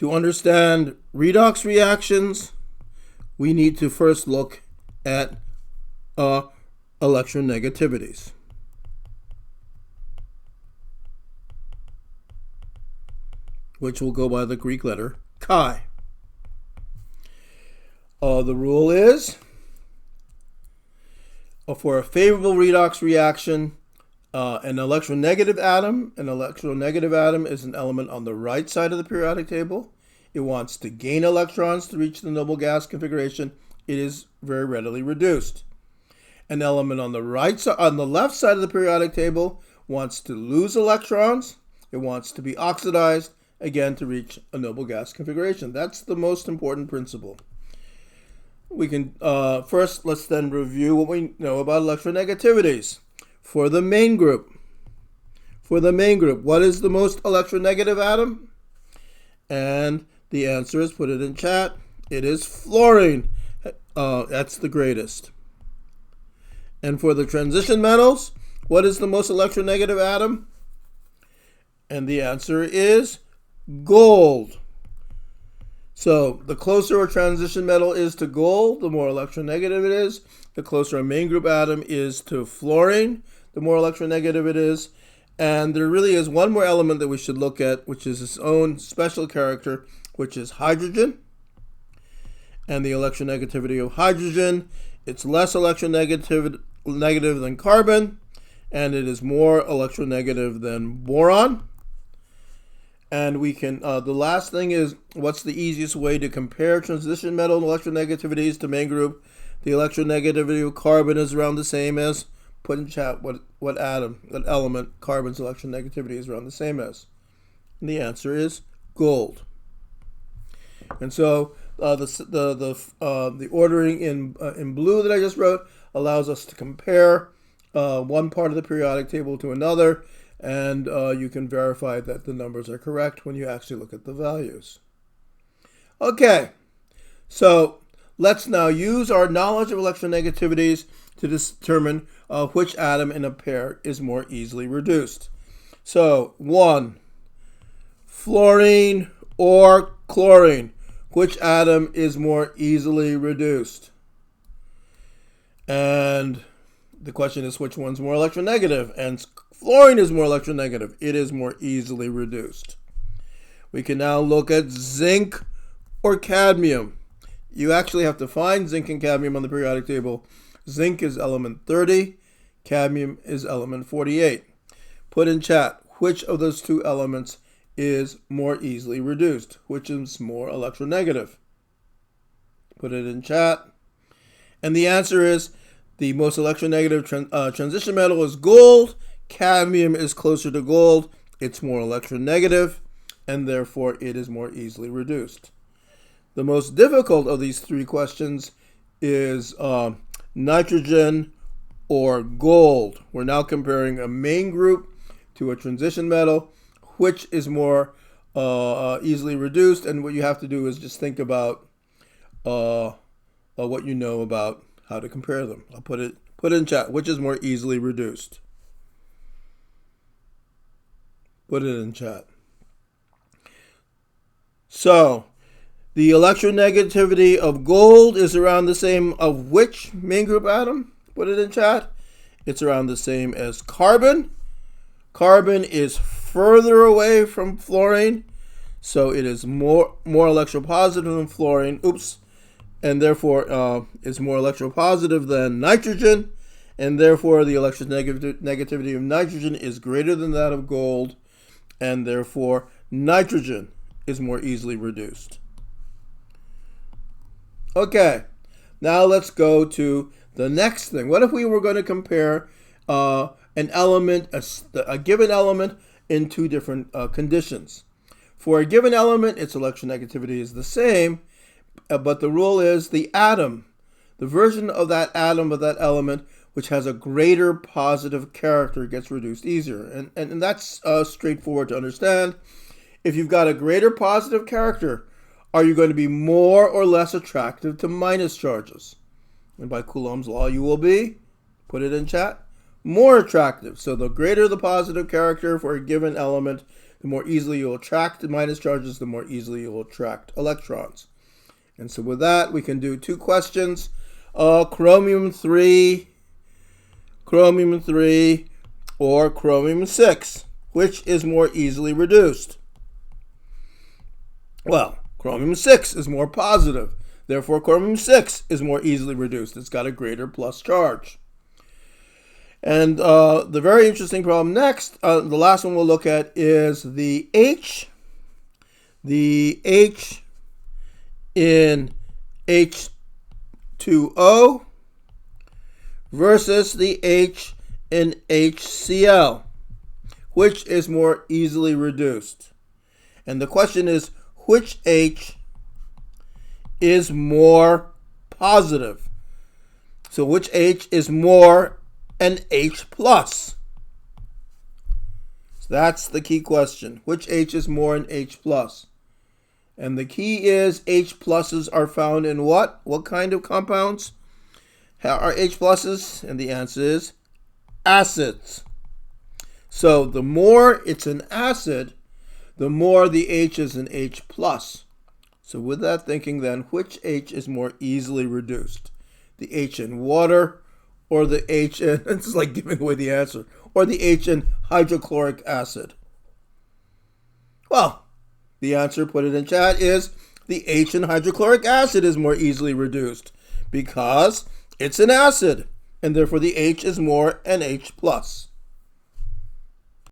To understand redox reactions, we need to first look at electronegativities. Which will go by the Greek letter chi. The rule is, for a favorable redox reaction, an electronegative atom is an element on the right side of the periodic table. It wants to gain electrons to reach the noble gas configuration. It is very readily reduced. An element on the left side of the periodic table wants to lose electrons. It wants to be oxidized, again, to reach a noble gas configuration. That's the most important principle. We can first, let's then review what we know about electronegativities. For the main group, what is the most electronegative atom? And the answer is, put it in chat, it is fluorine. That's the greatest. And for the transition metals, what is the most electronegative atom? And the answer is gold. So the closer a transition metal is to gold, the more electronegative it is. The closer a main group atom is to fluorine, the more electronegative it is. And there really is one more element that we should look at, which is its own special character, which is hydrogen. And the electronegativity of hydrogen, it's less electronegative than carbon, and it is more electronegative than boron. And we can, the last thing is, what's the easiest way to compare transition metal electronegativities to main group? The electronegativity of carbon is around the same as, put in chat what element carbon's electronegativity is around the same as. And the answer is gold. And so the ordering in blue that I just wrote allows us to compare one part of the periodic table to another, and you can verify that the numbers are correct when you actually look at the values. Okay, so let's now use our knowledge of electronegativities to determine which atom in a pair is more easily reduced. So 1, fluorine or chlorine, which atom is more easily reduced? And the question is, which one's more electronegative? And fluorine is more electronegative. It is more easily reduced. We can now look at zinc or cadmium. You actually have to find zinc and cadmium on the periodic table. Zinc is element 30. Cadmium is element 48. Put in chat, which of those two elements is more easily reduced? Which is more electronegative? Put it in chat. And the answer is, the most electronegative transition metal is gold. Cadmium is closer to gold. It's more electronegative, and therefore it is more easily reduced. The most difficult of these three questions is nitrogen or gold. We're now comparing a main group to a transition metal. Which is more easily reduced? And what you have to do is just think about what you know about how to compare them. I'll put it in chat. Which is more easily reduced? Put it in chat. So the electronegativity of gold is around the same of which main group atom? Put it in chat. It's around the same as carbon. Carbon is further away from fluorine, so it is more electropositive than fluorine. And therefore is more electropositive than nitrogen, and therefore the electronegativity of nitrogen is greater than that of gold, and therefore nitrogen is more easily reduced. Okay, now let's go to the next thing. What if we were going to compare an element, a given element, in two different conditions? For a given element, its electronegativity is the same, but the rule is the atom, the version of that atom, of that element, which has a greater positive character, gets reduced easier. And that's straightforward to understand. If you've got a greater positive character, are you going to be more or less attractive to minus charges? And by Coulomb's law, you will be, put it in chat, more attractive. So the greater the positive character for a given element, The more easily you'll attract the minus charges, the more easily you'll attract electrons. And so with that, we can do 2 questions. Chromium 3, or chromium 6. Which is more easily reduced? Well, chromium 6 is more positive. Therefore, chromium 6 is more easily reduced. It's got a greater plus charge. And the very interesting problem next, the last one we'll look at, is the H. The H in H2O versus the H in HCl. Which is more easily reduced? And the question is, which H is more positive? So which H is more an H plus? So that's the key question. Which H is more an H plus? And the key is H pluses are found in what? What kind of compounds are H pluses? And the answer is acids. So the more it's an acid, the more the H is an H plus. So with that thinking then, which H is more easily reduced? The H in water, or the H in, it's like giving away the answer, or the H in hydrochloric acid? Well, the answer, put it in chat, is the H in hydrochloric acid is more easily reduced because it's an acid, and therefore the H is more an H plus.